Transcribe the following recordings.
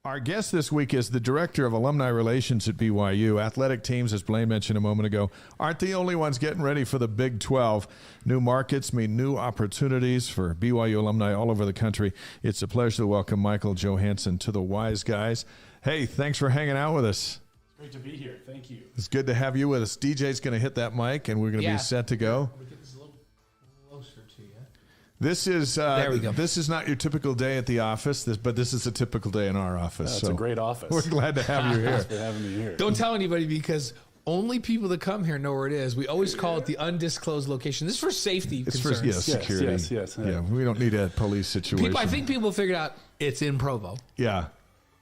Our guest this week is the Director of Alumni Relations at BYU. Athletic teams, as Blaine mentioned a moment ago, aren't the only ones getting ready for the Big 12. New markets mean new opportunities for BYU alumni all over the country. It's a pleasure to welcome Michael Johanson to the Wise Guys. Hey, thanks for hanging out with us. It's great to be here. Thank you. It's good to have you with us. DJ's going to hit that mic, and we're going to be set to go. We get this a little closer to you. This is There we go. This is not your typical day at the office, but this is a typical day in our office. It's a great office. We're glad to have you here. Thanks for having me here. Don't tell anybody because only people that come here know where it is. We always call it the undisclosed location. This is for safety concerns. For security. Yes. Yeah, we don't need a police situation. I think people figured out it's in Provo. Yeah,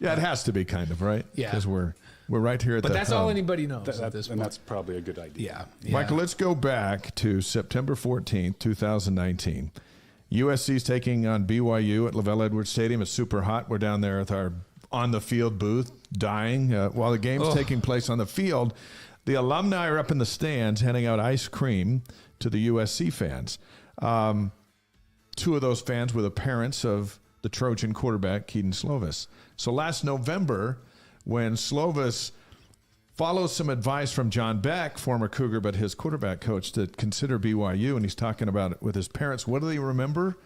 it has to be kind of, right? Yeah. Because we're right here at the But that's hub. all anybody knows at this point. And that's probably a good idea. Yeah. Michael, let's go back to September 14th, 2019. USC's taking on BYU at Lavelle Edwards Stadium. It's super hot. We're down there with our on-the-field booth dying. While the game's taking place on the field, the alumni are up in the stands handing out ice cream to the USC fans. Two of those fans were the parents of the Trojan quarterback, Kedon Slovis. So last November, when Slovis follows some advice from John Beck, former Cougar, but his quarterback coach, to consider BYU, and he's talking about it with his parents. What do they remember?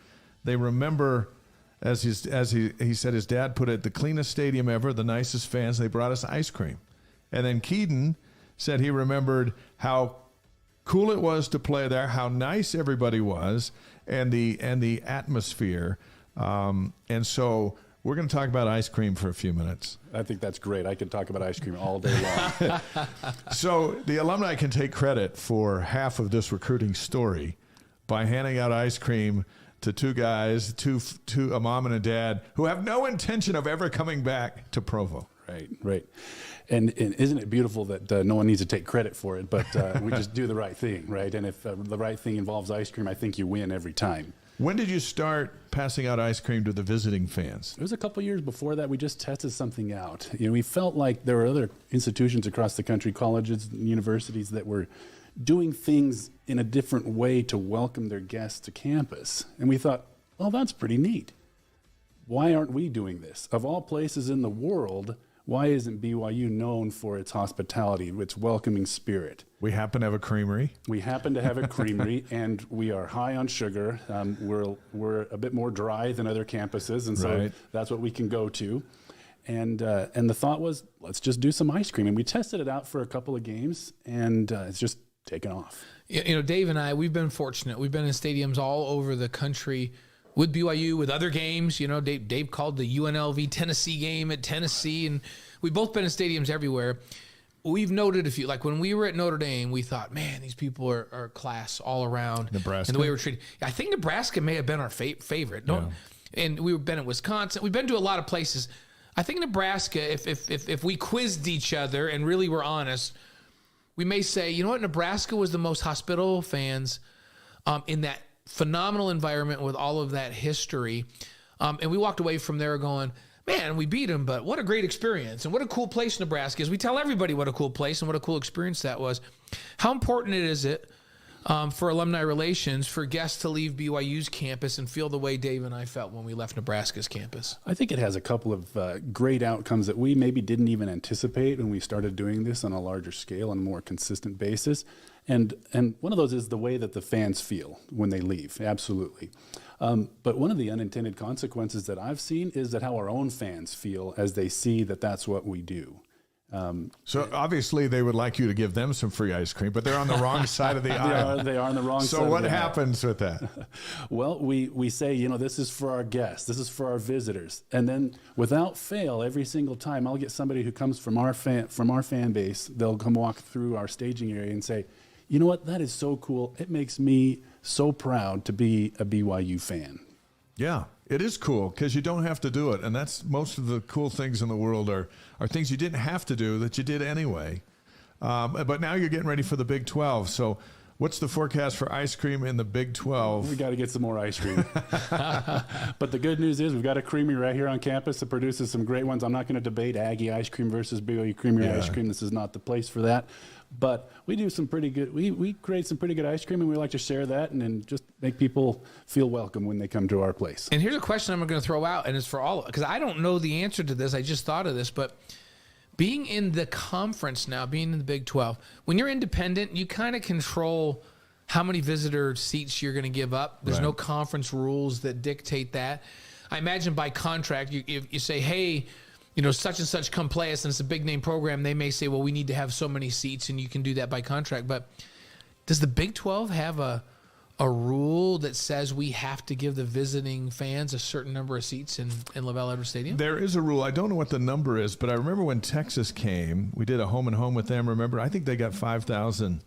They remember, as he said, his dad put it, the cleanest stadium ever, the nicest fans. They brought us ice cream. And then Kedon said he remembered how cool it was to play there, how nice everybody was, and the atmosphere. And so we're going to talk about ice cream for a few minutes. I think that's great. I could talk about ice cream all day long. So the alumni can take credit for half of this recruiting story by handing out ice cream to two guys, a mom and a dad, who have no intention of ever coming back to Provo. Right. And isn't it beautiful that no one needs to take credit for it, but we just do the right thing, right? And if the right thing involves ice cream, I think you win every time. When did you start passing out ice cream to the visiting fans? It was a couple years before that. We just tested something out. We felt like there were other institutions across the country, colleges, and universities that were doing things in a different way to welcome their guests to campus. And we thought, well, that's pretty neat. Why aren't we doing this? Of all places in the world, why isn't BYU known for its hospitality, its welcoming spirit? We happen to have a creamery. We happen to have a creamery, and we are high on sugar. We're a bit more dry than other campuses, and so that's what we can go to. And the thought was, let's just do some ice cream. And we tested it out for a couple of games, and it's just taken off. Dave and I, we've been fortunate. We've been in stadiums all over the country with BYU, with other games. Dave called the UNLV Tennessee game at Tennessee, and we've both been in stadiums everywhere. We've noted a few, like when we were at Notre Dame, we thought, man, these people are class all around. Nebraska. And the way we're treated. I think Nebraska may have been our favorite. And we've been at Wisconsin. We've been to a lot of places. I think Nebraska, if we quizzed each other and really were honest, we may say, you know what, Nebraska was the most hospitable fans in that phenomenal environment with all of that history. And we walked away from there going, man, we beat them, but what a great experience. And what a cool place Nebraska is. We tell everybody what a cool place and what a cool experience that was. How important is it for Alumni Relations for guests to leave BYU's campus and feel the way Dave and I felt when we left Nebraska's campus? I think it has a couple of great outcomes that we maybe didn't even anticipate when we started doing this on a larger scale and more consistent basis. And one of those is the way that the fans feel when they leave, absolutely. But one of the unintended consequences that I've seen is that how our own fans feel as they see that that's what we do. So obviously they would like you to give them some free ice cream, but they're on the wrong side of the aisle. They are on the wrong side. So what happens with that? Well, we say, this is for our guests, this is for our visitors, and then without fail, every single time, I'll get somebody who comes from our fan base. They'll come walk through our staging area and say, you know what, that is so cool. It makes me so proud to be a BYU fan. Yeah, it is cool because you don't have to do it. And that's most of the cool things in the world are things you didn't have to do that you did anyway. But now you're getting ready for the Big 12. So What's the forecast for ice cream in the Big 12? We got to get some more ice cream. But the good news is we've got a creamery right here on campus that produces some great ones. I'm not going to debate Aggie ice cream versus BYU Creamery ice cream. This is not the place for that. But we do some pretty good, we create some pretty good ice cream, and we like to share that and then just make people feel welcome when they come to our place. And here's a question I'm going to throw out, and it's for all, because I don't know the answer to this. I just thought of this, but being in the conference now, being in the Big 12, when you're independent, you kind of control how many visitor seats you're going to give up. There's no conference rules that dictate that. I imagine by contract, you say, hey, you know, such and such come play us, and it's a big name program. They may say, well, we need to have so many seats, and you can do that by contract. But does the Big 12 have a rule that says we have to give the visiting fans a certain number of seats in LaVell Edwards Stadium? There is a rule. I don't know what the number is, but I remember when Texas came, we did a home and home with them. Remember, I think they got 5,000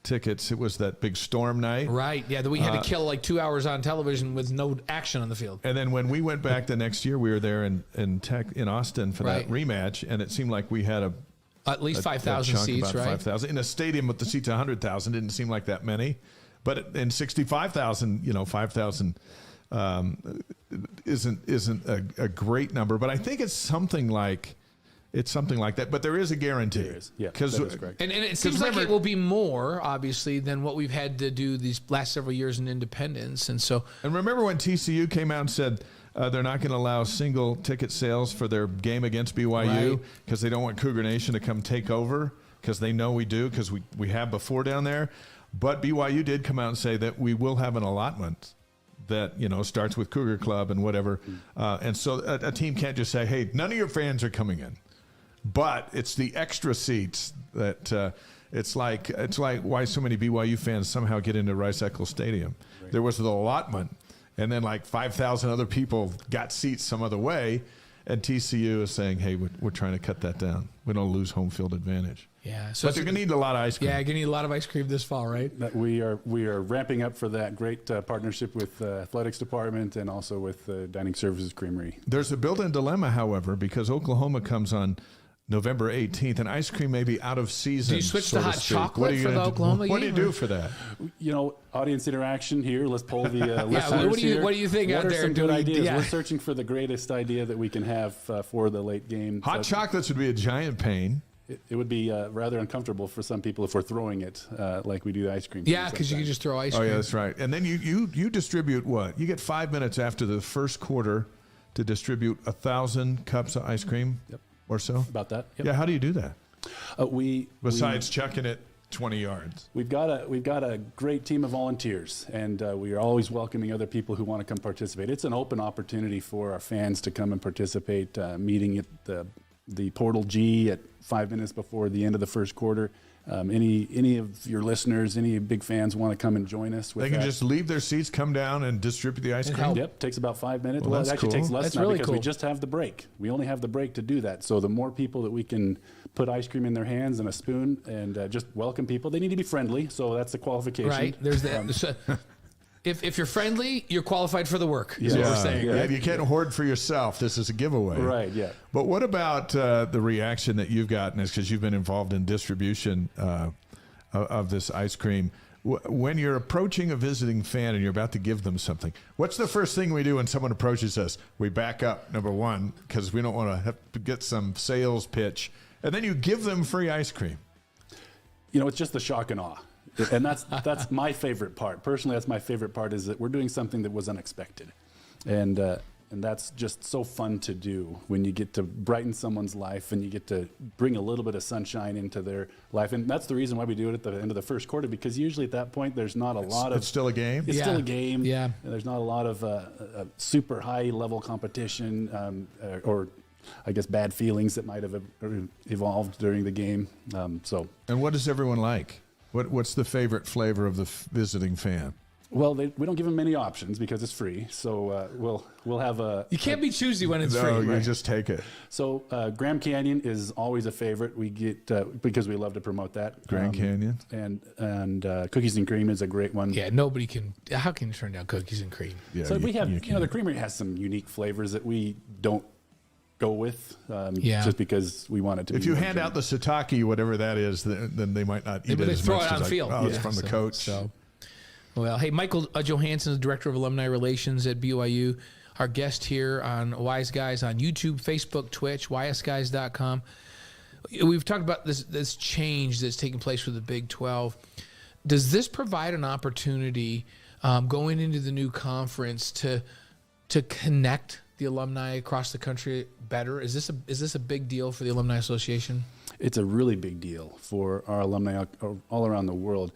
tickets. It was that big storm night. Right. Yeah, that we had to kill like 2 hours on television with no action on the field. And then when we went back the next year, we were there in Austin for that rematch, and it seemed like we had at least 5,000 seats, about 5,000 in a stadium with the seats 100,000. Didn't seem like that many, but in 65,000, 5,000 isn't a great number. But I think it's something like that. But there is a guarantee. There is. Yeah, because that is correct. And it seems like it will be more, obviously, than what we've had to do these last several years in independence. And remember when TCU came out and said they're not going to allow single ticket sales for their game against BYU because they don't want Cougar Nation to come take over, because they know we do, because we have before down there. But BYU did come out and say that we will have an allotment that starts with Cougar Club and whatever. And so a team can't just say, hey, none of your fans are coming in. But it's the extra seats that it's like why so many BYU fans somehow get into Rice-Eccles Stadium. Right. There was the allotment, and then like 5,000 other people got seats some other way, and TCU is saying, hey, we're trying to cut that down. We don't lose home field advantage. Yeah, so but you're going to need a lot of ice cream. Yeah, you're going to need a lot of ice cream this fall, right? We are ramping up for that great partnership with the athletics department and also with the Dining Services Creamery. There's a built-in dilemma, however, because Oklahoma comes on November 18th, and ice cream may be out of season. Do you switch to hot chocolate for the Oklahoma game? What do you do for that? Audience interaction here. Let's poll the listeners what do you think out there? What are some good ideas? We're searching for the greatest idea that we can have for the late game. Hot chocolates would be a giant pain. It would be rather uncomfortable for some people if we're throwing it like we do the ice cream. Yeah, because you can just throw ice cream. Oh, yeah, that's right. And then you distribute what? You get 5 minutes after the first quarter to distribute 1,000 cups of ice cream. Yep. Or so? About that. Yep. Yeah, how do you do that? Besides chucking it 20 yards. We've got a great team of volunteers, and we are always welcoming other people who want to come participate. It's an open opportunity for our fans to come and participate, meeting at the Portal G at 5 minutes before the end of the first quarter. Any of your listeners, any big fans want to come and join us with They can just leave their seats, come down, and distribute the ice cream? Yep, takes about 5 minutes. Well, it actually takes less that's now really because we just have the break. We only have the break to do that. So the more people that we can put ice cream in their hands and a spoon and just welcome people, they need to be friendly. So that's the qualification. Right, there's that. If you're friendly, you're qualified for the work, is what we're saying. Yeah, right? you can't hoard for yourself. This is a giveaway. Right, yeah. But what about the reaction that you've gotten, is because you've been involved in distribution of this ice cream. When you're approaching a visiting fan and you're about to give them something, what's the first thing we do when someone approaches us? We back up, number one, because we don't want to have to get some sales pitch. And then you give them free ice cream. It's just the shock and awe. And that's my favorite part. Personally, that's my favorite part, is that we're doing something that was unexpected. And that's just so fun to do when you get to brighten someone's life and you get to bring a little bit of sunshine into their life. And that's the reason why we do it at the end of the first quarter, because usually at that point there's not a lot of... It's still a game? It's still a game. Yeah. And there's not a lot of super high-level competition or I guess bad feelings that might have evolved during the game. And what does everyone like? What's the favorite flavor of the visiting fan? Well, we don't give them many options because it's free. So we'll have a... You can't be choosy when it's free. No, you right? just take it. So Graham Canyon is always a favorite. We get because we love to promote that. Grand Canyon. And Cookies and Cream is a great one. Yeah, nobody can... How can you turn down cookies and cream? Yeah, So we have... the creamery has some unique flavors that we don't go with, Yeah. just because we want it to. If be you more hand out the satake, whatever that is, then they might not eat They it as throw much it on as field. it's from the coach. So, well, hey, Michael Johanson is Director of Alumni Relations at BYU. Our guest here on Wise Guys on YouTube, Facebook, Twitch, ysguys.com. We've talked about this change that's taking place with the Big 12. Does this provide an opportunity going into the new conference to connect the alumni across the country better? Is this a big deal for the Alumni Association? It's a really big deal for our alumni all around the world,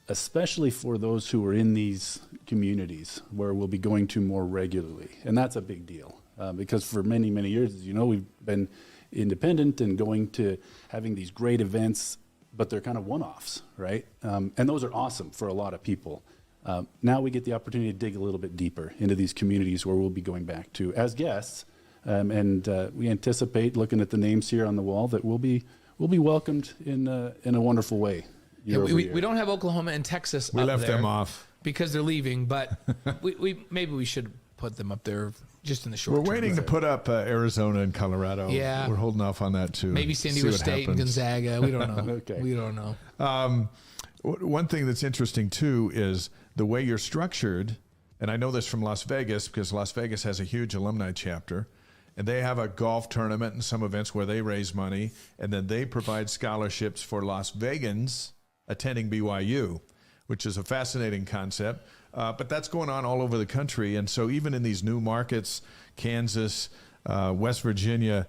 especially for those who are in these communities where we'll be going to more regularly. And that's a big deal because for many, many years, as you know, we've been independent and going to having these great events, but they're kind of one-offs, right? And those are awesome for a lot of people. Now we get the opportunity to dig a little bit deeper into these communities where we'll be going back to as guests. And we anticipate, looking at the names here on the wall, that we'll be welcomed in a wonderful way. We don't have Oklahoma and Texas. We left them off because they're leaving, but maybe we should put them up there just in the short term. We're waiting to put up Arizona and Colorado. Yeah. We're holding off on that too. Maybe San Diego State and Gonzaga. We don't know. Okay. We don't know. One thing that's interesting too is the way you're structured, and I know this from Las Vegas because Las Vegas has a huge alumni chapter, and they have a golf tournament and some events where they raise money, and then they provide scholarships for Las Vegans attending BYU, which is a fascinating concept. But that's going on all over the country, and so even in these new markets, Kansas, West Virginia,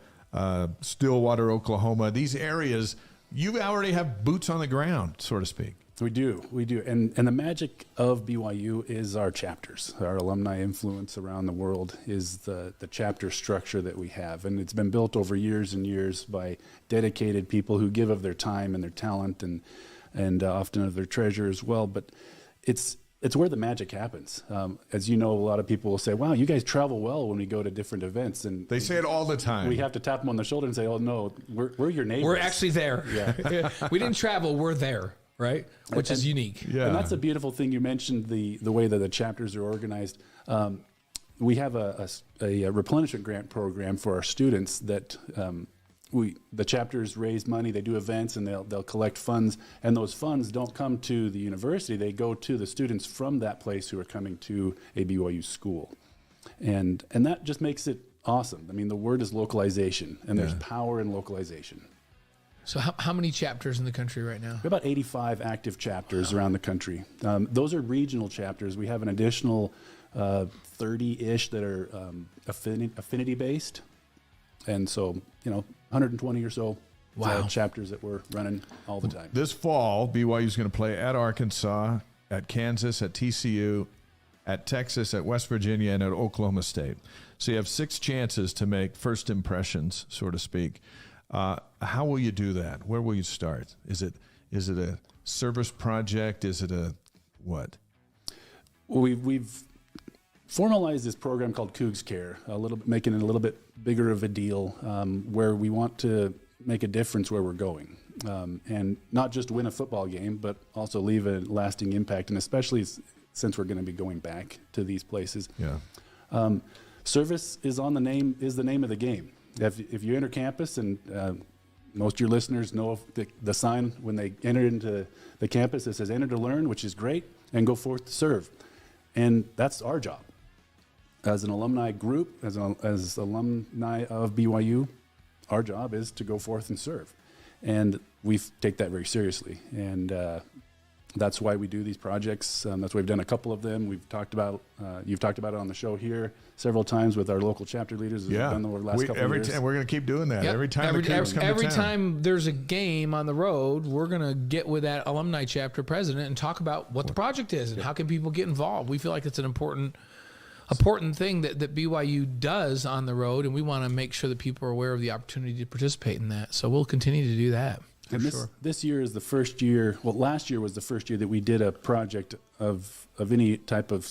Stillwater, Oklahoma, these areas, you already have boots on the ground, so to speak. We do. And the magic of BYU is our chapters. Our alumni influence around the world is the chapter structure that we have. And it's been built over years and years by dedicated people who give of their time and their talent and often of their treasure as well. But it's where the magic happens. As you know, a lot of people will say, wow, you guys travel well when we go to different events. And they say it all the time. We have to tap them on the shoulder and say, oh, no, we're your neighbors. We're actually there. Yeah. We didn't travel. We're there. Right, which is unique. Yeah, and that's a beautiful thing. You mentioned the way that the chapters are organized. We have a replenishment grant program for our students that the chapters raise money. They do events and they'll collect funds, and those funds don't come to the university. They go to the students from that place who are coming to a BYU school, and that just makes it awesome. I mean, the word is localization, and there's power in localization. So how many chapters in the country right now? We have about 85 active chapters around the country. Those are regional chapters. We have an additional 30-ish that are affinity-based. And so, 120 or so chapters that we're running all the time. This fall, BYU is going to play at Arkansas, at Kansas, at TCU, at Texas, at West Virginia, and at Oklahoma State. So you have 6 chances to make first impressions, so to speak. How will you do that? Where will you start? Is it a service project? Is it a what? Well, we've formalized this program called Cougs Care, making it a little bit bigger of a deal, where we want to make a difference where we're going, and not just win a football game, but also leave a lasting impact, and especially since we're going to be going back to these places. Yeah. Service is the name of the game. If you enter campus, and most of your listeners know the sign when they enter into the campus, it says "Enter to learn," which is great, and go forth to serve. And that's our job. As an alumni group, as alumni of BYU, our job is to go forth and serve. And we take that very seriously. And that's why we do these projects. That's why we've done a couple of them. You've talked about it on the show here several times with our local chapter leaders. As we've done over the last couple of years. And we're going to keep doing that. Yep. Every time there's a game on the road, we're going to get with that alumni chapter president and talk about what the project is and how can people get involved. We feel like it's an important thing that BYU does on the road, and we want to make sure that people are aware of the opportunity to participate in that. So we'll continue to do that. And this year is the first year. Well, last year was the first year that we did a project of any type of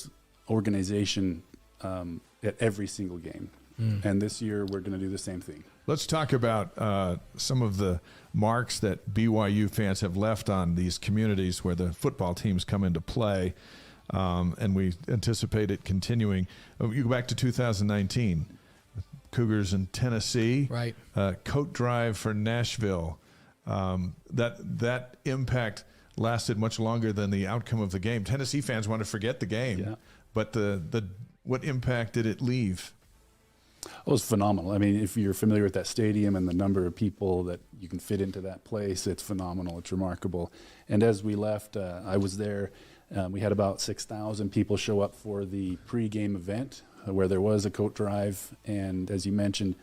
organization at every single game. And this year we're going to do the same thing. Let's talk about some of the marks that BYU fans have left on these communities where the football teams come into play, and we anticipate it continuing. You go back to 2019. Cougars in Tennessee. Right. Coat drive for Nashville. That impact lasted much longer than the outcome of the game. Tennessee fans want to forget the game, but what impact did it leave? It was phenomenal. I mean, if you're familiar with that stadium and the number of people that you can fit into that place, it's phenomenal. It's remarkable. And as we left, I was there. We had about 6,000 people show up for the pregame event where there was a coat drive. And as you mentioned,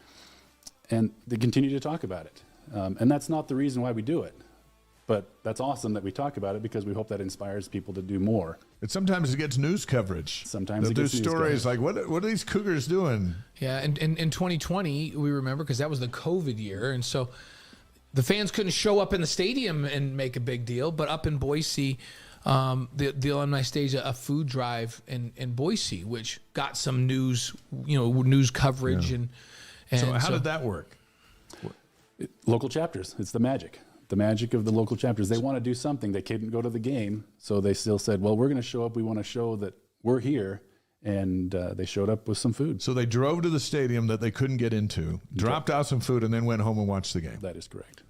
and they continue to talk about it. And that's not the reason why we do it. But that's awesome that we talk about it because we hope that inspires people to do more. Sometimes it gets news coverage. Sometimes it gets gets stories like, what are these Cougars doing? Yeah, and in 2020, we remember because that was the COVID year. And so the fans couldn't show up in the stadium and make a big deal. But up in Boise, the alumni staged a food drive in Boise, which got some news, news coverage. Yeah. And so how did that work? Local chapters. It's the magic of the local chapters. They want to do something. They couldn't go to the game, so they still said, well, we're going to show up. We want to show that we're here. And they showed up with some food. So they drove to the stadium that they couldn't get into, dropped out some food, and then went home and watched the game. That is correct.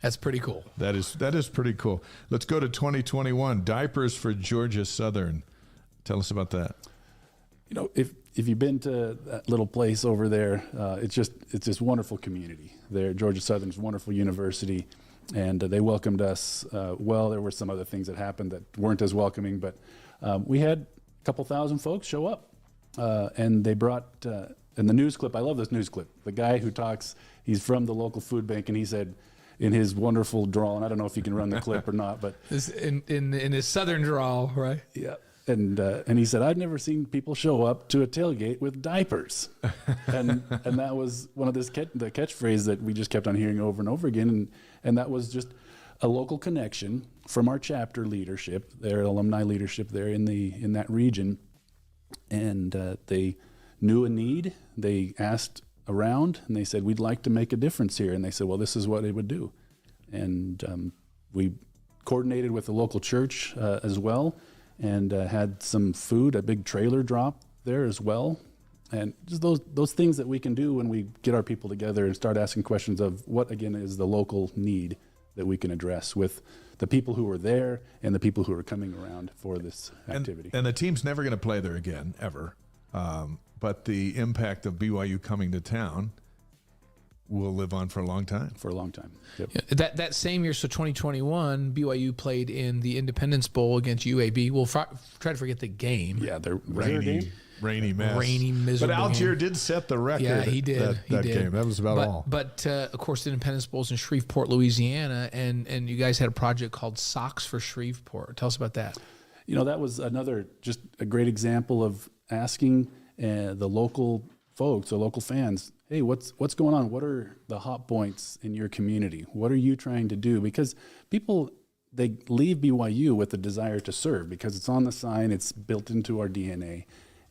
That's pretty cool. That is pretty cool. Let's go to 2021. Diapers for Georgia Southern. Tell us about that. If you've been to that little place over there, it's just wonderful community there. Georgia Southern's a wonderful university, and they welcomed us well. There were some other things that happened that weren't as welcoming, but we had a couple thousand folks show up, and they brought in the news clip. I love this news clip. The guy who talks, he's from the local food bank, and he said in his wonderful drawl, and I don't know if you can run the clip or not, but in his southern drawl, right? Yeah. And he said, I'd never seen people show up to a tailgate with diapers. and that was one of the catchphrase that we just kept on hearing over and over again. And that was just a local connection from our chapter leadership, their alumni leadership there in that region. And they knew a need. They asked around, and they said, we'd like to make a difference here. And they said, well, this is what it would do. And we coordinated with the local church as well. And had some food, a big trailer drop there as well. And just those things that we can do when we get our people together and start asking questions of what, again, is the local need that we can address with the people who are there and the people who are coming around for this activity. And the team's never going to play there again, ever. But the impact of BYU coming to town will live on for a long time. For a long time. Yep. Yeah, that same year, so 2021, BYU played in the Independence Bowl against UAB. We'll try to forget the game. Yeah, there was rainy, a game. Rainy mess. Rainy, miserable. But Algier game. did set the record. Yeah, he did. That game. That was about all. But of course, the Independence Bowl's in Shreveport, Louisiana, and you guys had a project called Socks for Shreveport. Tell us about that. That was another just a great example of asking the local folks, the local fans, hey, what's going on? What are the hot points in your community? What are you trying to do? Because people, they leave BYU with a desire to serve because it's on the sign, it's built into our DNA.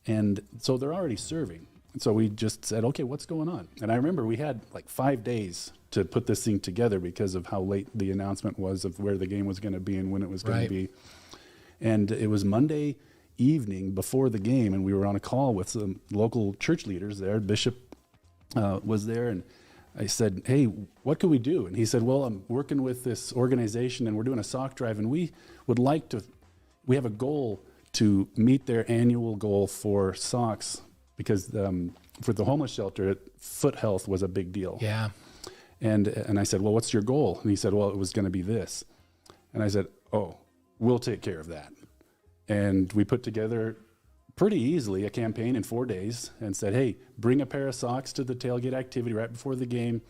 And so they're already serving. And so we just said, okay, what's going on? And I remember we had like 5 days to put this thing together because of how late the announcement was of where the game was going to be and when it was going to be. And it was Monday evening before the game, and we were on a call with some local church leaders there. Bishop was there, and I said, hey, what could we do? And he said, well, I'm working with this organization, and we're doing a sock drive, and we have a goal to meet their annual goal for socks because for the homeless shelter, foot health was a big deal. Yeah. And I said, well, what's your goal? And he said, well, it was going to be this. And I said, oh, we'll take care of that. And we put together pretty easily a campaign in 4 days and said, hey, bring a pair of socks to the tailgate activity right before the game.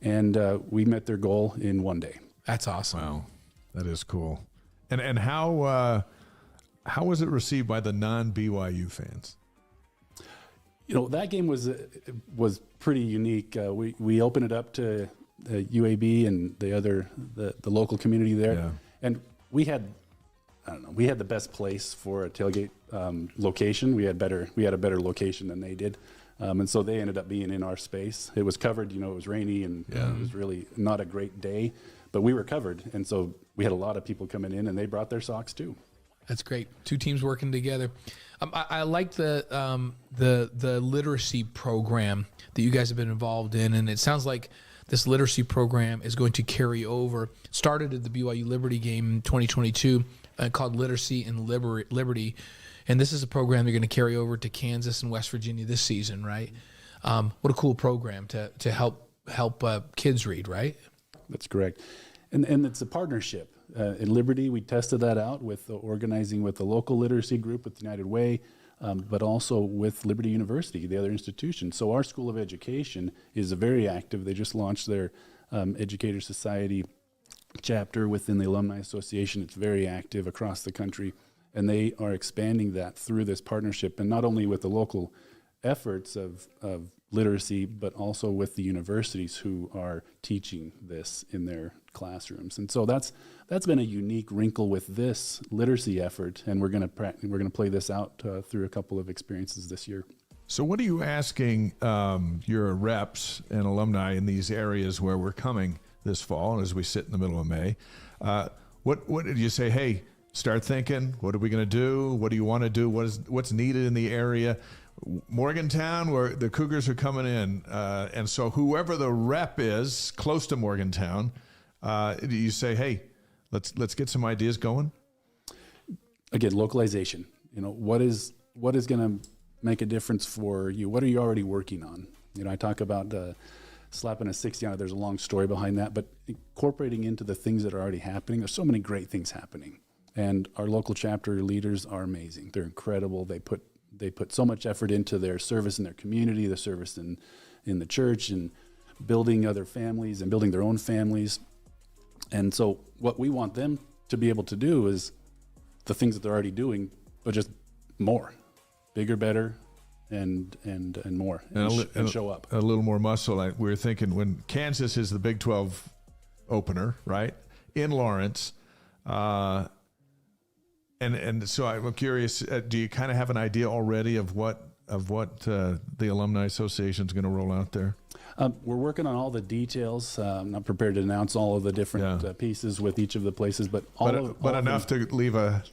And we met their goal in 1 day. That's awesome. Wow. That is cool. And how was it received by the non-BYU fans? That game was pretty unique. We opened it up to UAB and the local community there. Yeah. And we had the best place for a tailgate location. We had a better location than they did. And so they ended up being in our space. It was covered, it was rainy and it was really not a great day, but we were covered. And so we had a lot of people coming in and they brought their socks too. That's great. Two teams working together. I like the literacy program that you guys have been involved in, and it sounds like this literacy program is going to carry over. Started at the BYU Liberty game in 2022, called Literacy and Liberty, and this is a program you're going to carry over to Kansas and West Virginia this season, right? What a cool program to help kids read, right? That's correct, and it's a partnership. In Liberty, we tested that out with organizing with the local literacy group with United Way, but also with Liberty University, the other institution. So our School of Education is very active. They just launched their Educator Society chapter within the Alumni Association. It's very active across the country, and they are expanding that through this partnership, and not only with the local efforts of literacy, but also with the universities who are teaching this in their classrooms. And so that's been a unique wrinkle with this literacy effort, and we're going to play this out through a couple of experiences this year. So what are you asking your reps and alumni in these areas where we're coming this fall as we sit in the middle of May? What did you say? Hey, start thinking. What are we going to do? What do you want to do? What's needed in the area? Morgantown, where the Cougars are coming in, and so whoever the rep is close to Morgantown, you say, hey, let's get some ideas going. Again, localization. What is going to make a difference for you? What are you already working on? I talk about slapping a 60 on it. There's a long story behind that, but incorporating into the things that are already happening. There's so many great things happening, and our local chapter leaders are amazing. They're incredible. They put so much effort into their service in their community, the service in the church, and building other families and building their own families. And so what we want them to be able to do is the things that they're already doing, but just more, bigger, better, and more, and show up. A little more muscle. We were thinking when Kansas is the Big 12 opener, right, in Lawrence, And so I'm curious, do you kind of have an idea already of what the Alumni Association is going to roll out there? We're working on all the details. I'm not prepared to announce all of the different pieces with each of the places, but enough to leave a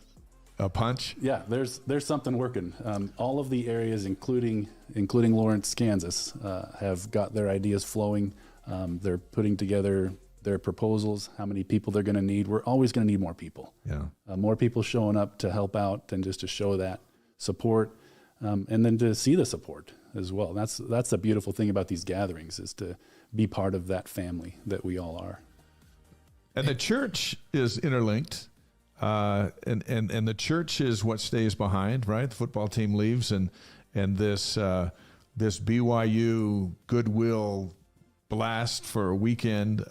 punch. Yeah, there's something working. All of the areas, including Lawrence, Kansas, have got their ideas flowing. They're putting together their proposals, how many people they're going to need. We're always going to need more people. Yeah, more people showing up to help out and just to show that support, and then to see the support as well. That's the beautiful thing about these gatherings, is to be part of that family that we all are. And the church is interlinked, and the church is what stays behind, right? The football team leaves, and this BYU goodwill blast for a weekend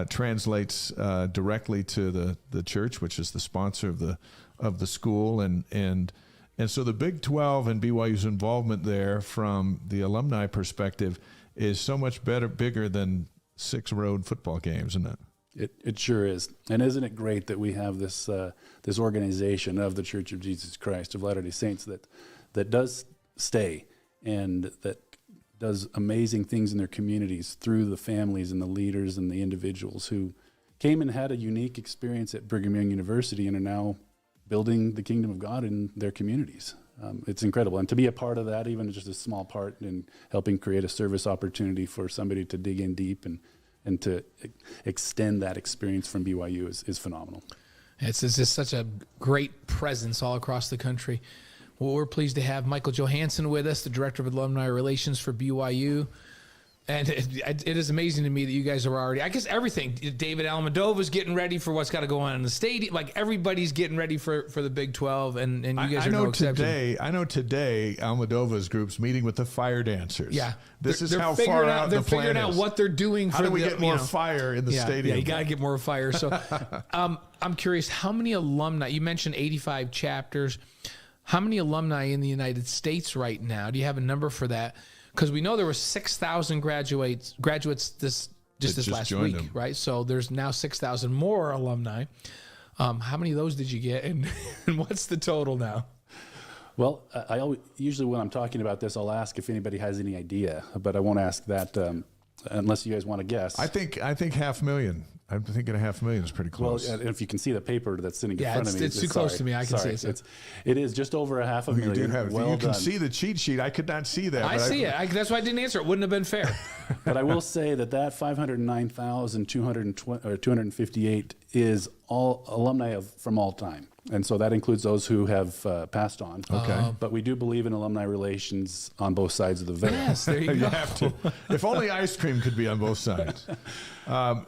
translates directly to the church, which is the sponsor of the school, and so the Big 12 and BYU's involvement there from the alumni perspective is so much bigger than 6 road football games, isn't it? It sure is. And isn't it great that we have this organization of the Church of Jesus Christ of Latter-day Saints that does stay and that does amazing things in their communities through the families and the leaders and the individuals who came and had a unique experience at Brigham Young University and are now building the kingdom of God in their communities. It's incredible. And to be a part of that, even just a small part in helping create a service opportunity for somebody to dig in deep and to extend that experience from BYU is phenomenal. It's just such a great presence all across the country. Well, we're pleased to have Michael Johanson with us, the Director of Alumni Relations for BYU. And it is amazing to me that you guys are already, I guess everything, David Almadova's getting ready for what's got to go on in the stadium. Like everybody's getting ready for the Big 12, and you guys are no exception. I know today Almadova's group's meeting with the fire dancers. Yeah. This is how far out the plan is. They're figuring out what they're doing. How do we get more fire in the stadium? Yeah, you got to get more fire. So I'm curious, how many alumni, you mentioned 85 chapters, how many alumni in the United States right now? Do you have a number for that? Because we know there were 6,000 graduates this last week, right? So there's now 6,000 more alumni. How many of those did you get, and what's the total now? Well, usually when I'm talking about this, I'll ask if anybody has any idea, but I won't ask that unless you guys want to guess. I think 500,000. I'm thinking 500,000 is pretty close. Well, if you can see the paper that's sitting in Yeah, front of me. it's too close to me. I can see it. It is just over 500,000. You do have. Well you can done. see the cheat sheet. I could not see that. I see it. That's why I didn't answer. It wouldn't have been fair. But I will say that 509,258 is all alumni from all time. And so that includes those who have passed on. Okay. But we do believe in alumni relations on both sides of the veil. Yes, there you You go. have to. If only ice cream could be on both sides. I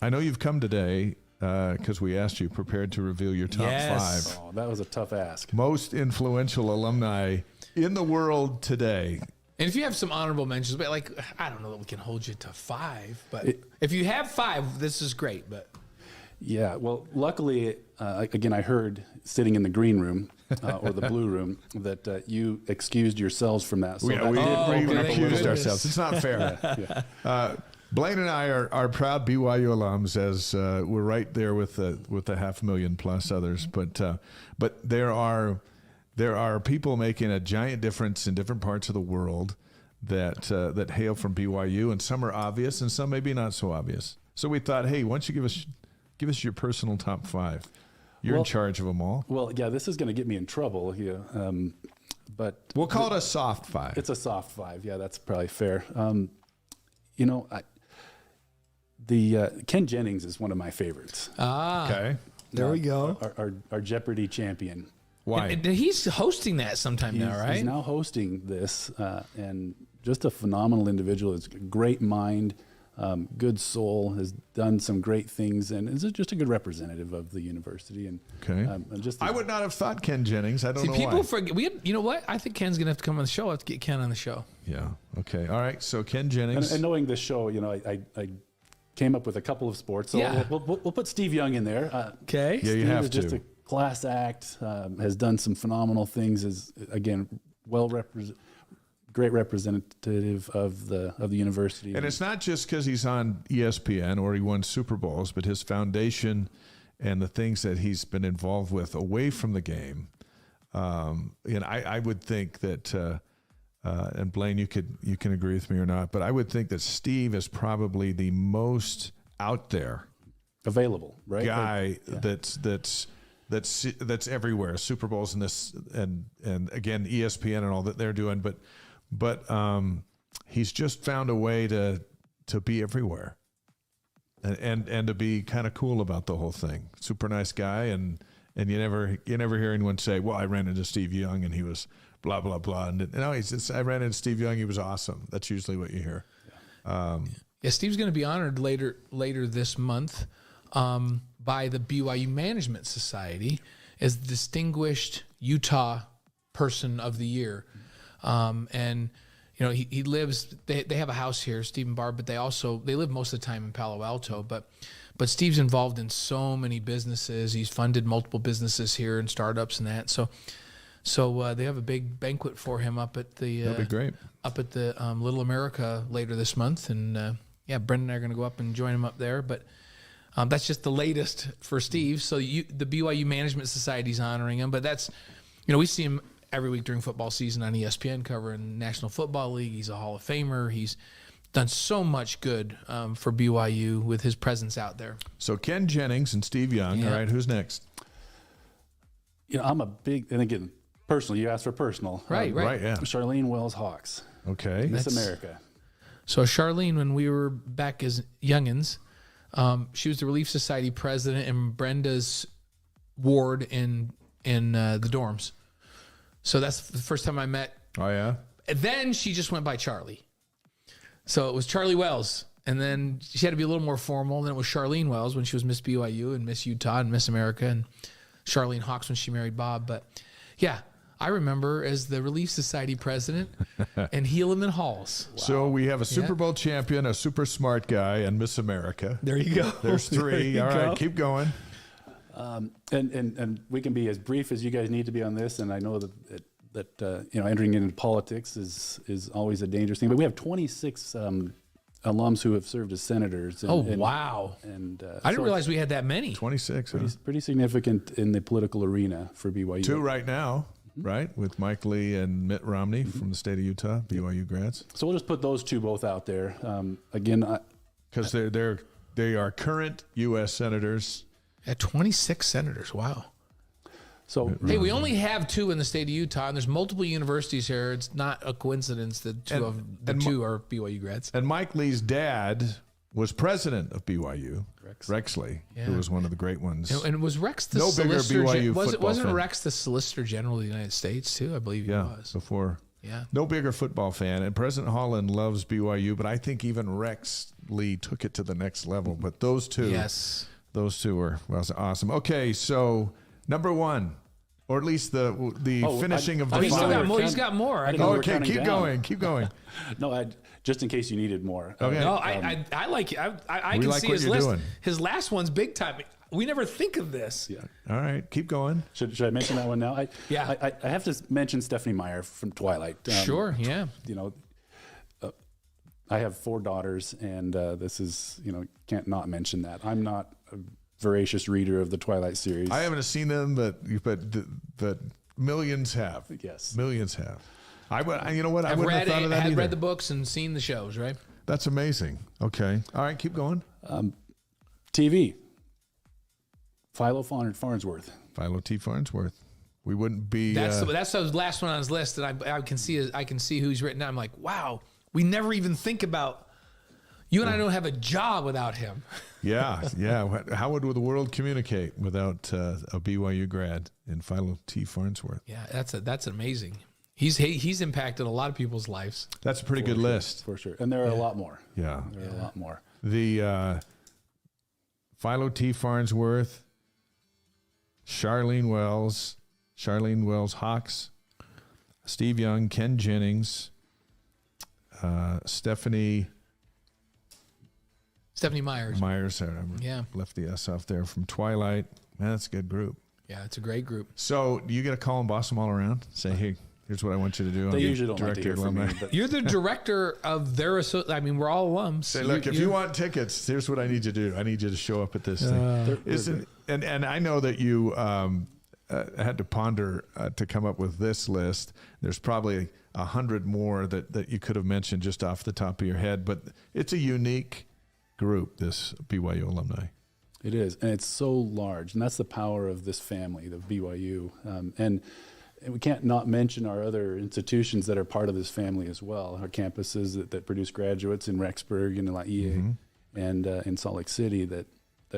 know you've come today because we asked you prepared to reveal your top Yes. 5 Oh, that was a tough ask. most influential alumni in the world today. And if you have some honorable mentions, but like, I don't know that we can hold you to 5, but if you have 5, this is great. But Yeah, well, luckily, again, I heard sitting in the green room or the blue room that you excused yourselves from that. So that we did open we up a accused little- ourselves. It's not fair. Blaine and I are proud BYU alums, as we're right there with the 500,000 plus others. But there are people making a giant difference in different parts of the world that hail from BYU, and some are obvious, and some maybe not so obvious. So we thought, hey, why don't you give us your personal top 5? You're in charge of them all. Well, yeah, this is going to get me in trouble here, but We'll call it a soft 5. it's a soft 5. Yeah, that's probably fair. Ken Jennings is one of my favorites. Okay. There we go. Our Jeopardy champion. Why? and he's hosting that sometime now, right? He's now hosting this, and just a phenomenal individual. It's a great mind, good soul, has done some great things, and is just a good representative of the university. And Okay. I would not have thought Ken Jennings. I don't See, know people why. forget. You know what? I think Ken's gonna have to come on the show. I have to get Ken on the show. Yeah. Okay. All right. So Ken Jennings. and knowing this show, I came up with a couple of sports. So Yeah. we'll put Steve Young in there. Okay. Yeah, you Steve have is just to. a class act. Has done some phenomenal things. Is again great representative of the university. And it's not just because he's on ESPN or he won Super Bowls, but his foundation and the things that he's been involved with away from the game. And I would think that, and Blaine, you can agree with me or not, but I would think that Steve is probably the most out there available, right? guy that's everywhere. Super Bowls and this and again ESPN and all that they're doing, but he's just found a way to be everywhere and to be kind of cool about the whole thing. Super nice guy, and you never hear anyone say, "Well, I ran into Steve Young and he was blah blah blah." And no, I ran into Steve Young. He was awesome. That's usually what you hear. Yeah, Steve's going to be honored later this month by the BYU Management Society as Distinguished Utah Person of the Year. And you know, he lives. They have a house here, Steve and Barb, but they live most of the time in Palo Alto. But Steve's involved in so many businesses. He's funded multiple businesses here and startups and that. So they have a big banquet for him up at the That'd be great. up at the Little America later this month, and yeah, Brendan and I are going to go up and join him up there. But that's just the latest for Steve. So the BYU Management Society's honoring him, but that's, you know, we see him every week during football season on ESPN covering National Football League. He's a Hall of Famer. He's done so much good for BYU with his presence out there. So Ken Jennings and Steve Young. Yeah. All right, who's next? You know, I'm a big, and again, personal. You asked for personal, Right. Yeah. Charlene Wells Hawks, Okay. Miss That's- America. So Charlene, when we were back as youngins, she was the Relief Society president in Brenda's ward in the dorms. So that's the first time I met. Oh yeah. And then she just went by Charlie. So it was Charlie Wells. And then she had to be a little more formal. And then it was Charlene Wells when she was Miss BYU and Miss Utah and Miss America, and Charlene Hawks when she married Bob. But yeah, I remember as the Relief Society president and Helaman Halls. So we have a Super Bowl champion, a super smart guy, and Miss America. There you go. There's 3. All right, keep going. And we can be as brief as you guys need to be on this. And I know that you know, entering into politics is always a dangerous thing. But we have 26 alums who have served as senators. And, Wow. And I didn't realize we had that many. 26. Huh? pretty significant in the political arena for BYU. 2 right now, right? With Mike Lee and Mitt Romney from the state of Utah, BYU grads. So we'll just put those two both out there. Again, because they are current U.S. senators. At 26 senators, wow. So hey, we only have 2 in the state of Utah, and there's multiple universities here. It's not a coincidence that two are BYU grads. And Mike Lee's dad was president of BYU, Rex Lee, who was one of the great ones. And was Rex the bigger solicitor? BYU football Wasn't fan. Rex the Solicitor General of the United States too? I believe he was. Before. Yeah. No bigger football fan. And President Holland loves BYU, but I think even Rex Lee took it to the next level. But those two, were awesome. Okay, so number 1, or at least the finishing of the he's still five. got more. He's got more. Okay, keep going. No, just in case you needed more. Okay. No, I like it. I can like see what his you're list. doing. His last one's big time. We never think of this. Yeah. All right, keep going. Should I mention that one now? I have to mention Stephanie Meyer from Twilight. Sure, yeah. You know, I have 4 daughters, and this is, can't not mention that. I'm not a voracious reader of the Twilight series. I haven't seen them, but millions have. Yes. Millions have. You know what? I I've wouldn't have thought of that either. read the books and seen the shows, right? That's amazing. Okay. All right, keep going. TV. Philo Farnsworth. Philo T. Farnsworth. We wouldn't be. That's the last one on his list, and I can see who he's written down. I'm like, wow, we never even think about. You and I don't have a job without him. Yeah. How would the world communicate without a BYU grad in Philo T. Farnsworth? Yeah, that's amazing. He's impacted a lot of people's lives. That's a pretty good list. For sure. And there are a lot more. Yeah. There are a lot more. The Philo T. Farnsworth, Charlene Wells Hawks, Steve Young, Ken Jennings, Stephanie Myers. Yeah. Left the S off there from Twilight. Man, that's a good group. Yeah, it's a great group. So you get a call and boss them all around? Say, hey, here's what I want you to do. They usually don't like to hear from me. But You're the director of their we're all alums. Say, look, if you want tickets, here's what I need you to do. I need you to show up at this thing. And I know that you had to ponder to come up with this list. There's probably 100 more that you could have mentioned just off the top of your head, but it's a unique group, this BYU alumni. it is, and it's so large, and that's the power of this family, the BYU, and we can't not mention our other institutions that are part of this family as well. Our campuses that produce graduates in Rexburg and Laie and in Salt Lake City that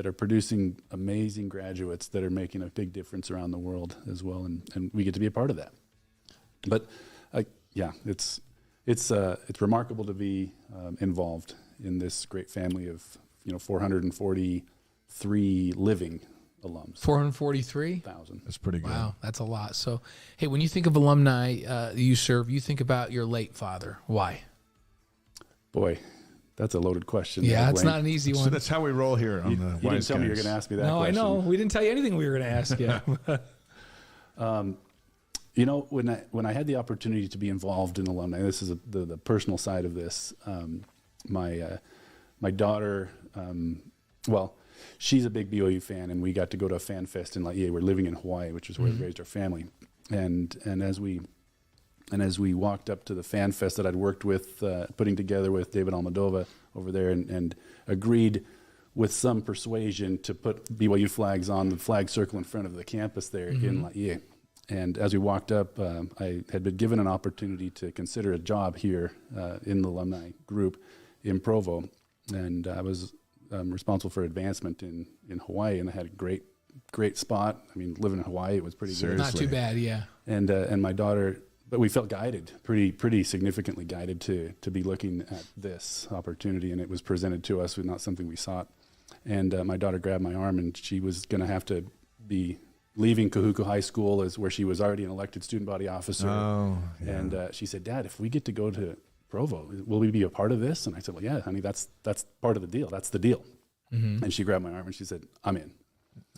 are producing amazing graduates that are making a big difference around the world as well, and we get to be a part of that. But yeah, it's remarkable to be involved in this great family of 443 living alums. 443,000. That's pretty good. Wow, that's a lot. So, hey, when you think of alumni you serve, you think about your late father. Why? Boy, that's a loaded question. Yeah, it's not an easy one. So that's how we roll here on the You didn't tell me you were going to ask me that question. No, I know. We didn't tell you anything we were going to ask you. When I had the opportunity to be involved in alumni, this is the personal side of this. My daughter, she's a big BYU fan, and we got to go to a fan fest in Laie. We're living in Hawaii, which is where we raised our family. And as we walked up to the fan fest that I'd worked with, putting together with David Almodovar over there, and agreed with some persuasion to put BYU flags on the flag circle in front of the campus there in Laie. And as we walked up, I had been given an opportunity to consider a job here in the alumni group in Provo, and I was responsible for advancement in Hawaii, and I had a great spot. I mean, living in Hawaii, it was pretty good. Not too bad, yeah. And my daughter, but we felt guided, pretty significantly guided to be looking at this opportunity, and it was presented to us with not something we sought. And my daughter grabbed my arm, and she was going to have to be leaving Kahuku High School, is where she was already an elected student body officer. Oh, yeah. And she said, "Dad, if we get to go to Provo, will we be a part of this?" And I said, "Well, yeah, honey, that's part of the deal. That's the deal." And she grabbed my arm and she said, "I'm in."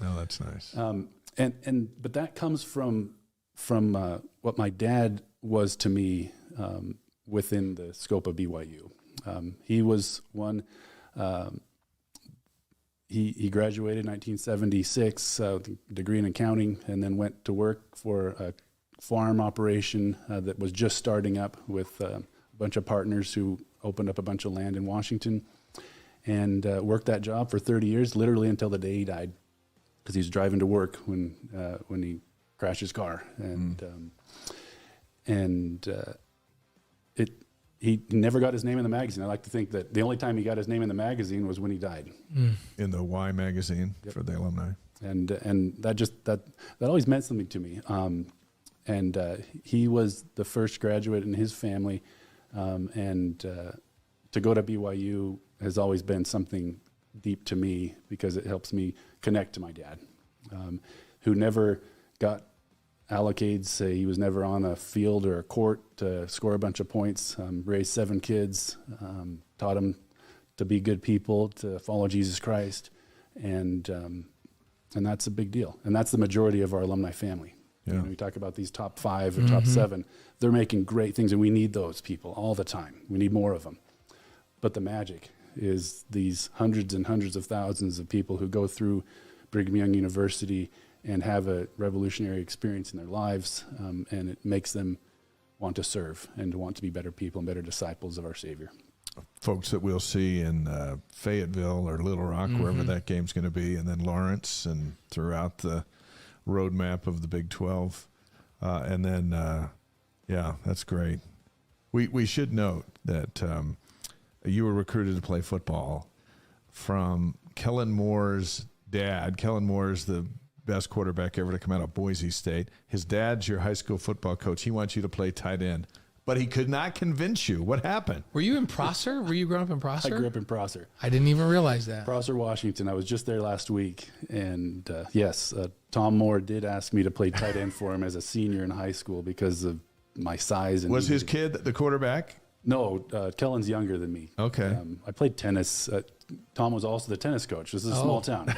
Oh, that's nice. But that comes from what my dad was to me within the scope of BYU. He was one. He graduated in 1976, degree in accounting, and then went to work for a farm operation that was just starting up with a bunch of partners who opened up a bunch of land in Washington. and worked that job for 30 years, literally until the day he died, because he was driving to work when he crashed his car, he never got his name in the magazine. I like to think that the only time he got his name in the magazine was when he died. In the Y magazine for the alumni. And that always meant something to me. He was the first graduate in his family, to go to BYU has always been something deep to me because it helps me connect to my dad, who never got allocates. He was never on a field or a court to score a bunch of points. Raised 7 kids, taught them to be good people, to follow Jesus Christ, and that's a big deal. And that's the majority of our alumni family. Yeah. You know, we talk about these top 5 or top 7. They're making great things, and we need those people all the time. We need more of them. But the magic is these hundreds and hundreds of thousands of people who go through Brigham Young University and have a revolutionary experience in their lives, and it makes them want to serve and to want to be better people and better disciples of our Savior. Folks that we'll see in Fayetteville or Little Rock, wherever that game's going to be, and then Lawrence and throughout the roadmap of the Big 12. And then, that's great. We should note that you were recruited to play football from Kellen Moore's dad. Kellen Moore's the best quarterback ever to come out of Boise State. His dad's your high school football coach. He wants you to play tight end, but he could not convince you. What happened? Were you in Prosser? Were you growing up in Prosser? I grew up in Prosser. I didn't even realize that. Prosser, Washington. I was just there last week. And yes, Tom Moore did ask me to play tight end for him as a senior in high school because of my size. And was his kid the quarterback? No, Kellen's younger than me. Okay. I played tennis. Tom was also the tennis coach. This is a small town.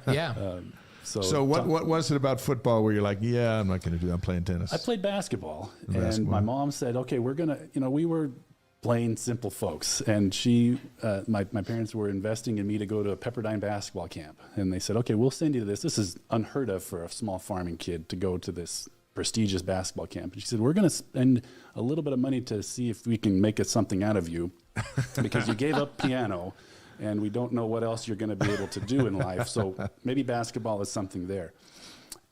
Yeah. So what was it about football where you're like, yeah, I'm not going to do that. I'm playing tennis? I played basketball. And my mom said, okay, we're going to, we were plain simple folks. And my parents were investing in me to go to a Pepperdine basketball camp. And they said, okay, we'll send you to this. This is unheard of for a small farming kid to go to this prestigious basketball camp. And she said, we're going to spend a little bit of money to see if we can make something out of you because you gave up piano and we don't know what else you're going to be able to do in life. So maybe basketball is something there.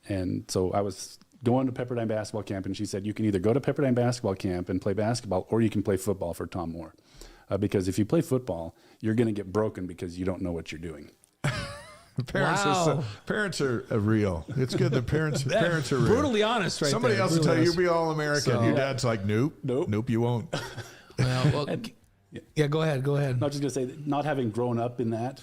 And so I was going to Pepperdine basketball camp, and she said, you can either go to Pepperdine basketball camp and play basketball, or you can play football for Tom Moore. Because if you play football, you're going to get broken because you don't know what you're doing. Parents are real. It's good. The parents are real. Brutally honest, right? Somebody there. else will tell you, you'll be all American. So, your dad's like, nope, you won't. Well, yeah, go ahead. I'm just going to say that not having grown up in that,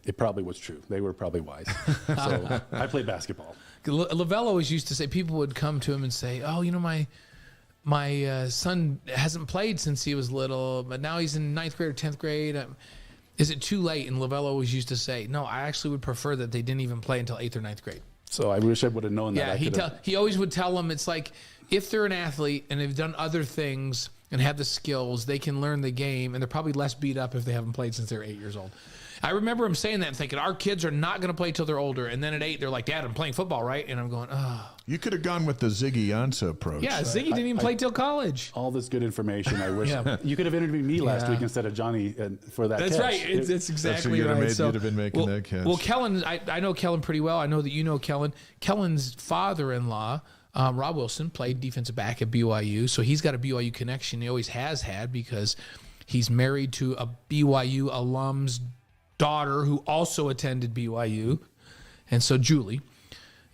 it probably was true. They were probably wise. So I played basketball. Lavelle always used to say, people would come to him and say, oh, my son hasn't played since he was little, but now he's in 9th grade or 10th grade. Is it too late? And Lavelle always used to say, no, I actually would prefer that they didn't even play until 8th or 9th grade. So I wish I would have known that. Yeah, he always would tell them, it's like, if they're an athlete and they've done other things and have the skills, they can learn the game, and they're probably less beat up if they haven't played since they're 8 years old. I remember him saying that and thinking, our kids are not going to play till they're older. And then at 8, they're like, Dad, I'm playing football, right? And I'm going, oh. You could have gone with the Ziggy Ansah approach. Yeah, Ziggy didn't even play till college. All this good information. I wish you could have interviewed me last week instead of Johnny for that That's catch. right. It's exactly right. You'd have been making that catch. Well, Kellen, I know Kellen pretty well. I know that you know Kellen. Kellen's father-in-law, Rob Wilson, played defensive back at BYU. So he's got a BYU connection. He always has had because he's married to a BYU alum's daughter who also attended BYU, and so Julie,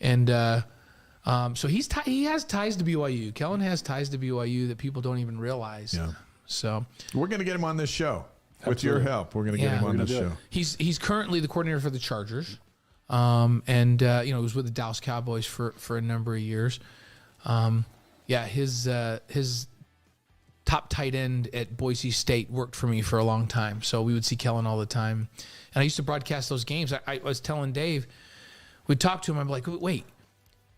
and so he has ties to BYU. Kellen has ties to BYU that people don't even realize. Yeah. So we're going to get him on this show with your help. We're going to get him on this show. He's currently the coordinator for the Chargers, and he was with the Dallas Cowboys for a number of years. His top tight end at Boise State worked for me for a long time. So we would see Kellen all the time. And I used to broadcast those games. I was telling Dave, we'd talk to him. I'm like, wait,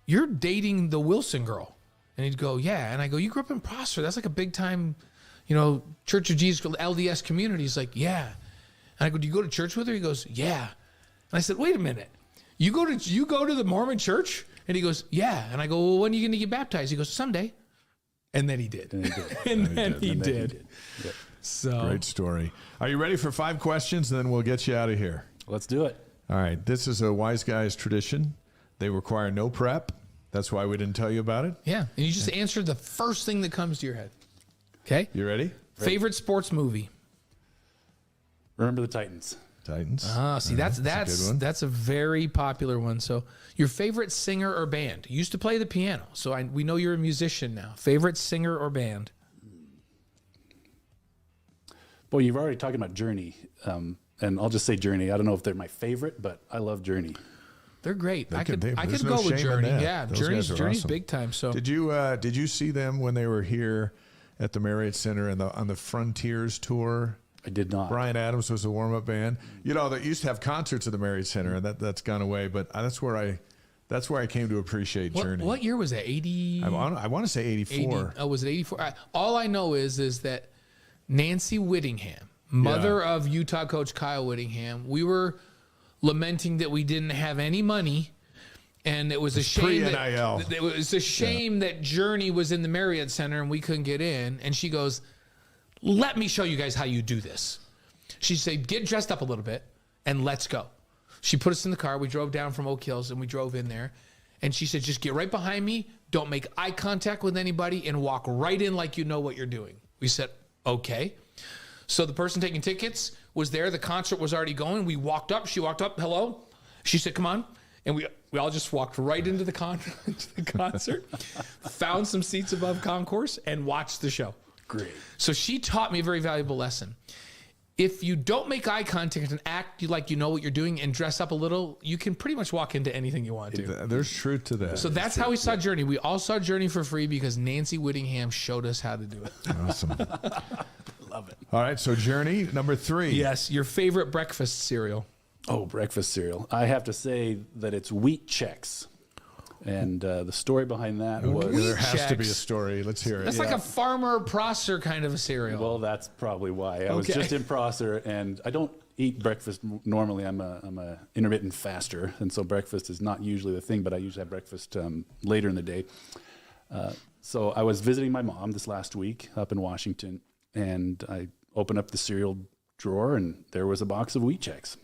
you're dating the Wilson girl? And he'd go, yeah. And I go, you grew up in Prosser. That's like a big time, Church of Jesus, LDS community. He's like, yeah. And I go, do you go to church with her? He goes, yeah. And I said, wait a minute. You go to the Mormon church? And he goes, yeah. And I go, well, when are you going to get baptized? He goes, someday. And then he did. And then he did. Yep. So Great story. Are you ready for 5 questions? Then we'll get you out of here. Let's do it. All right. This is a Wise Guys tradition. They require no prep. That's why we didn't tell you about it. yeah, and you just answer the first thing that comes to your head. Okay. You ready? Favorite sports movie? Remember the Titans. Titans. See, a good one. that's a very popular one. So, your favorite singer or band? You used to play the piano, so we know you're a musician now. Favorite singer or band? Boy, you've already talked about Journey, and I'll just say Journey. I don't know if they're my favorite, but I love Journey. They're great. I could there's no go with shame in Journey. that. Yeah, Those Journey's guys are awesome. big time. So Did you see them when they were here at the Marriott Center and on the Frontiers tour? I did not. Brian Adams was the warm-up band. You know, they used to have concerts at the Marriott Center, and that's gone away. But that's where I came to appreciate Journey. what year was that? 80? I want to say 84. Oh, was it 84? All I know is that Nancy Whittingham, mother of Utah coach Kyle Whittingham, we were lamenting that we didn't have any money. And it was a shame pre-NIL. It was a shame that Journey was in the Marriott Center and we couldn't get in. And she goes, let me show you guys how you do this. She said, get dressed up a little bit and let's go. She put us in the car. We drove down from Oak Hills and we drove in there. And she said, just get right behind me. Don't make eye contact with anybody and walk right in like you know what you're doing. We said, okay. So the person taking tickets was there. The concert was already going. We walked up. She walked up. Hello. She said, come on. And we all just walked right into the concert, found some seats above concourse, and watched the show. Great. So she taught me a very valuable lesson. If you don't make eye contact and act like you know what you're doing and dress up a little, you can pretty much walk into anything you want to. There's truth to that. So that's how we saw Journey. We all saw Journey for free because Nancy Whittingham showed us how to do it. Awesome. Love it. All right, so Journey, number 3. Yes, your favorite breakfast cereal. Oh, breakfast cereal. I have to say that it's Wheat Chex. And the story behind that was... There has to be a Chex. story. Let's hear it. That's like a farmer Prosser kind of a cereal. Well, that's probably why. I was just in Prosser, and I don't eat breakfast normally. I'm a intermittent faster, and so breakfast is not usually the thing, but I usually have breakfast later in the day. So I was visiting my mom this last week up in Washington, and I opened up the cereal drawer, and there was a box of Wheat Chex.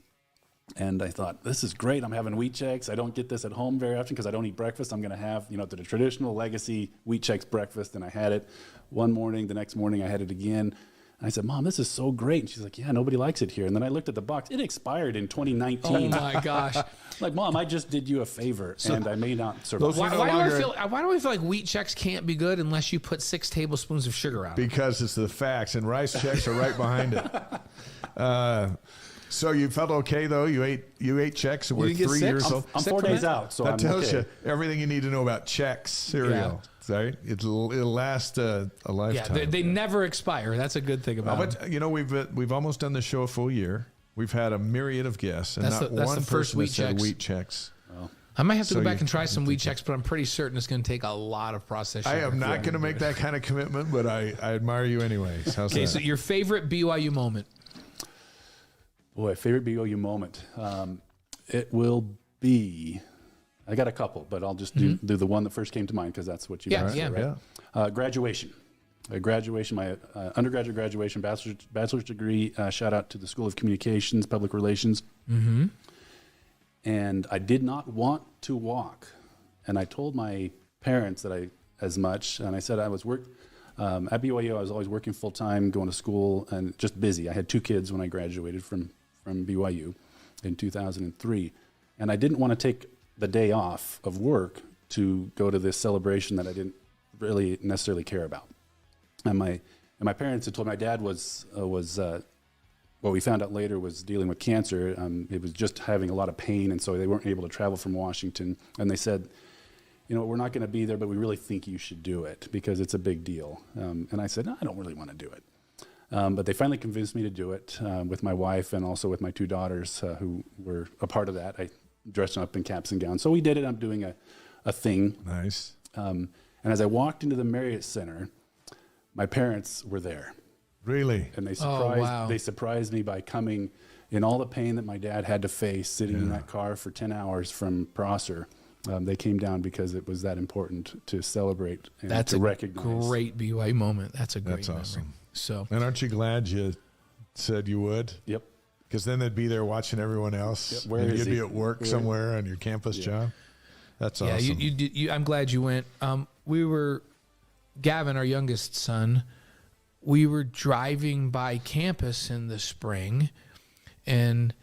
And I thought, this is great. I'm having Wheat Chex. I don't get this at home very often because I don't eat breakfast. I'm going to have, the traditional legacy Wheat Chex breakfast. And I had it one morning. The next morning, I had it again. And I said, Mom, this is so great. And she's like, yeah, nobody likes it here. And then I looked at the box. It expired in 2019. Oh, my gosh. Like, Mom, I just did you a favor, and I may not survive. Why do I feel like Wheat Chex can't be good unless you put 6 tablespoons of sugar on it? Because it's the facts, and Rice Chex are right behind it. So you felt okay though? You ate Chex and were 3 years old. I'm 4 days out, so that tells okay. you everything you need to know about Chex cereal. Yeah. Right? It'll last a lifetime. Yeah, they never expire. That's a good thing about it. But we've almost done the show a full year. We've had a myriad of guests, and not one person has said Wheat Chex. Well, I might have to go back and try some Wheat Chex, but I'm pretty certain it's going to take a lot of processed sugar. I am not going to make that kind of commitment, but I admire you anyways. How's that? Okay, so your favorite BYU moment? Boy, favorite BYU moment. It will be, I got a couple, but I'll just do the one that first came to mind because that's what you asked. Right? Graduation. My undergraduate graduation, bachelor's degree, shout out to the School of Communications, Public Relations. Mm-hmm. And I did not want to walk. And I told my parents that as much, and I said I was at BYU, I was always working full time, going to school, and just busy. I had 2 kids when I graduated from BYU in 2003. And I didn't want to take the day off of work to go to this celebration that I didn't really necessarily care about. And my parents had told my dad was what we found out later was dealing with cancer. It was just having a lot of pain, and so they weren't able to travel from Washington. And they said, we're not going to be there, but we really think you should do it because it's a big deal. And I said, no, I don't really want to do it. But they finally convinced me to do it with my wife and also with my 2 daughters who were a part of that. I dressed them up in caps and gowns. So we did it. I'm doing a thing. Nice. And as I walked into the Marriott Center, my parents were there. Really? And wow. They surprised me by coming in all the pain that my dad had to face sitting in that car for 10 hours from Prosser. They came down because it was that important to celebrate and to recognize. That's a great BYU moment. That's a great memory. Awesome. So, And aren't you glad you said you would? Yep. Because then they'd be there watching everyone else. Yep. Where and is you'd he? be at work somewhere on your campus job. That's yeah, awesome. I'm glad you went. Gavin, our youngest son, we were driving by campus in the spring, and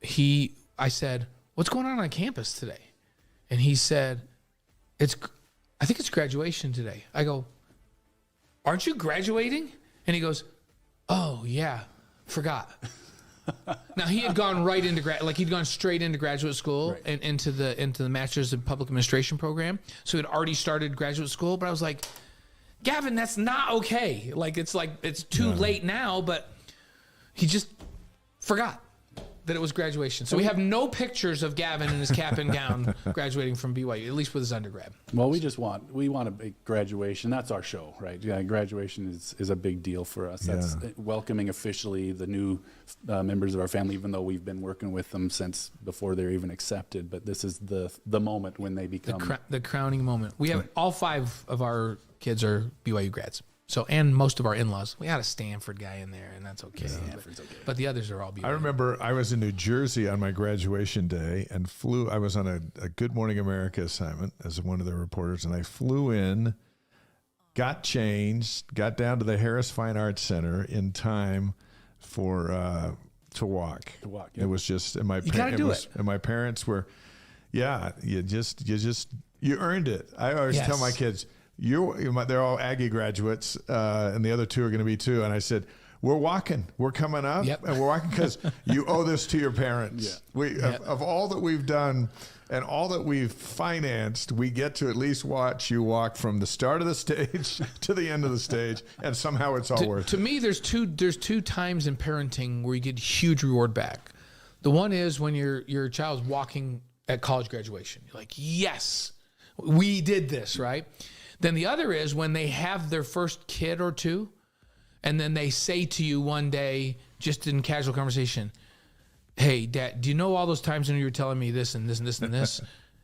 I said, "What's going on campus today?" And he said, I think it's graduation today. I go, "Aren't you graduating?" And he goes, "Oh yeah, forgot." Now he had gone right into he'd gone straight into graduate school and into the Master's in Public Administration program. So he'd already started graduate school. But I was like, Gavin, that's not okay. It's too late now, but he just forgot that it was graduation. So we have no pictures of Gavin in his cap and gown graduating from BYU, at least with his undergrad. Well, we want a big graduation. That's our show, right? Yeah, graduation is a big deal for us. That's welcoming officially the new members of our family, even though we've been working with them since before they're even accepted. But this is the moment when they become the crowning moment. We have all 5 of our kids are BYU grads. So, and most of our in-laws, we had a Stanford guy in there, and that's okay. Stanford's okay. But the others are all BYU. I remember I was in New Jersey on my graduation day and I was on a Good Morning America assignment as one of the reporters, and I flew in, got changed, got down to the Harris Fine Arts Center in time for to walk. Yeah. It was just, and my parents were, you earned it. I always tell my kids, they're all Aggie graduates, and the other 2 are going to be too. And I said, we're walking, we're coming up, and we're walking because you owe this to your parents. Of all that we've done and all that we've financed, we get to at least watch you walk from the start of the stage to the end of the stage, and somehow it's all worth it. To me, there's two times in parenting where you get huge reward back. The one is when your child's walking at college graduation. You're like, yes, we did this, right? Then the other is when they have their first kid or 2, and then they say to you one day, just in casual conversation, "Hey, Dad, do you know all those times when you were telling me this and this and this and this?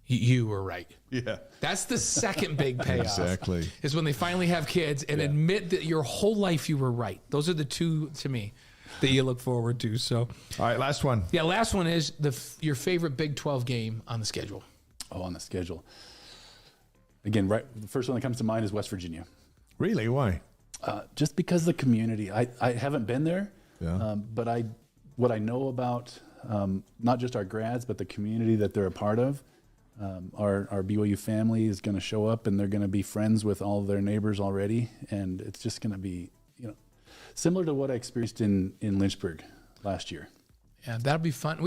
You were right." Yeah. That's the second big payoff. Exactly. Is when they finally have kids and admit that your whole life you were right. Those are the 2, to me, that you look forward to. So, all right, last one. Yeah, last one is your favorite Big 12 game on the schedule. Oh, on the schedule. Again, the first one that comes to mind is West Virginia. Really? Why? Just because of the community. I haven't been there, but what I know about not just our grads, but the community that they're a part of, our BYU family is going to show up, and they're going to be friends with all of their neighbors already, and it's just going to be similar to what I experienced in Lynchburg last year. Yeah, that'll be fun.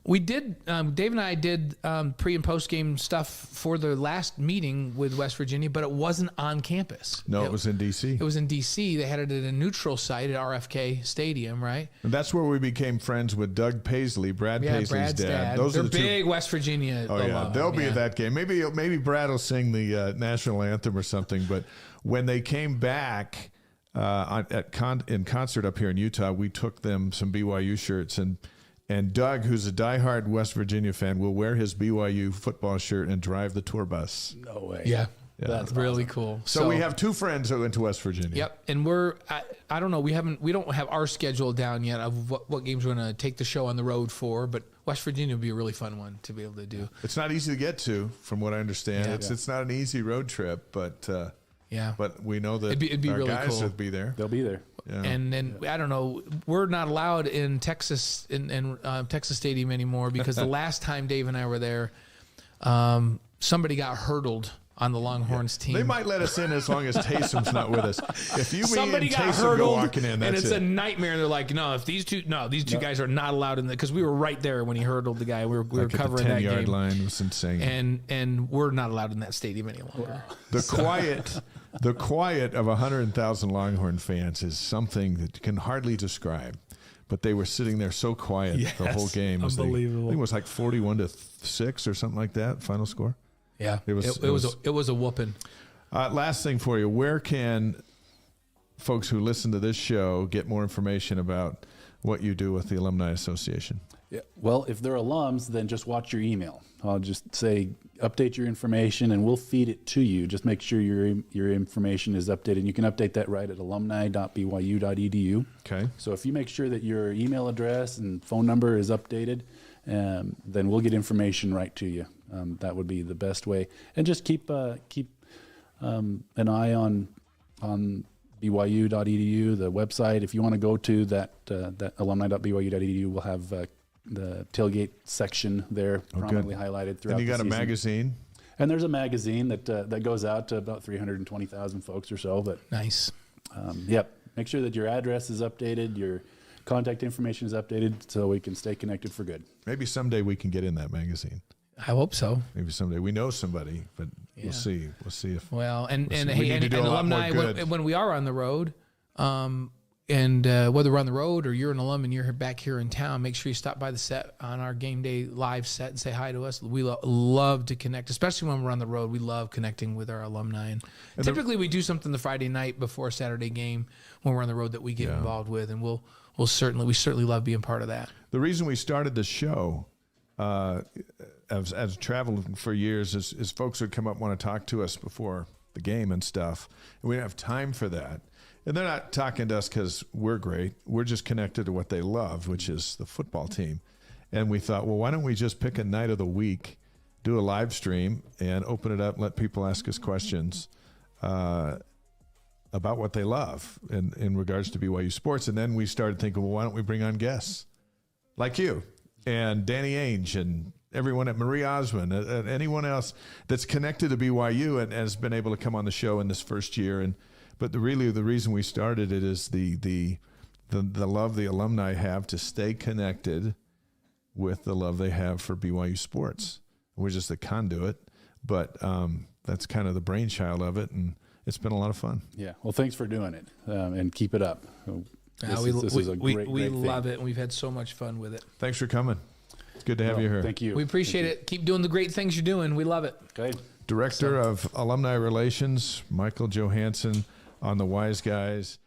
We did, Dave and I did pre and post game stuff for the last meeting with West Virginia, but it wasn't on campus. No, it was in D.C. It was in D.C. They had it at a neutral site at RFK Stadium, right? And that's where we became friends with Doug Paisley, Brad Paisley's Brad's dad. They're big West Virginia. Oh, yeah. They'll be at that game. Maybe Brad will sing the national anthem or something. But when they came back in concert up here in Utah, we took them some BYU shirts, and Doug, who's a diehard West Virginia fan, will wear his BYU football shirt and drive the tour bus. No way. Yeah. That's really cool. So we have 2 friends who went to West Virginia. Yep. And I don't know, we don't have our schedule down yet of what games we're going to take the show on the road for, but West Virginia would be a really fun one to be able to do. It's not easy to get to, from what I understand. Yeah. It's not an easy road trip, but we know that it'd be our really guys cool. will be there. They'll be there. Yeah. And then I don't know, we're not allowed in Texas in Texas Stadium anymore because the last time Dave and I were there, somebody got hurdled on the Longhorns team. They might let us in as long as Taysom's not with us. If you somebody and got Taysom hurdled, go walking in, that's and it's it. a nightmare. And they're like, these two guys are not allowed in there because we were right there when he hurdled the guy. We were covering that game. The 10-yard line was insane. And we're not allowed in that stadium any longer. The quiet of 100,000 Longhorn fans is something that you can hardly describe. But they were sitting there so quiet the whole game. Unbelievable. I think it was like 41-6 or something like that, final score. Yeah, it was a whooping. Last thing for you, where can folks who listen to this show get more information about what you do with the Alumni Association. Yeah. Well, if they're alums, then just watch your email. I'll just say, update your information and we'll feed it to you. Just make sure your information is updated. You can update that right at alumni.byu.edu. Okay. So if you make sure that your email address and phone number is updated, then we'll get information right to you. That would be the best way. And just keep an eye on byu.edu, the website. If you want to go to that alumni.byu.edu, we'll have the tailgate section there prominently highlighted throughout. And you got the a season. magazine. And there's a magazine that goes out to about 320,000 folks or so. But Nice. Yep. Make sure that your address is updated, your contact information is updated, so we can stay connected for good. Maybe someday we can get in that magazine. I hope so. Maybe someday. We know somebody, but we'll see. We'll see if. Well, and we hey, need to and do a lot more alumni, good. when we are on the road, and whether we're on the road or you're an alum and you're back here in town, make sure you stop by the set on our game day live set and say hi to us. We love to connect, especially when we're on the road. We love connecting with our alumni. And typically we do something the Friday night before a Saturday game when we're on the road that we get involved with, and we certainly love being part of that. The reason we started the show, as traveled for years, is folks would come up and want to talk to us before the game and stuff, and we didn't have time for that. And they're not talking to us because we're great. We're just connected to what they love, which is the football team. And we thought, well, why don't we just pick a night of the week, do a live stream, and open it up and let people ask us questions about what they love in regards to BYU sports. And then we started thinking, well, why don't we bring on guests like you and Danny Ainge and everyone at Marie Osmond and anyone else that's connected to BYU and has been able to come on the show in this first year. But the reason we started it is the love the alumni have to stay connected with the love they have for BYU sports. We're just the conduit, but that's kind of the brainchild of it, and it's been a lot of fun. Yeah. Well, thanks for doing it, and keep it up. This is a great love thing. it, and we've had so much fun with it. Thanks for coming. It's good to have you here. Thank you. We appreciate it. Keep doing the great things you're doing. We love it. Okay. Director of Alumni Relations, Michael Johanson on the Wise Guys.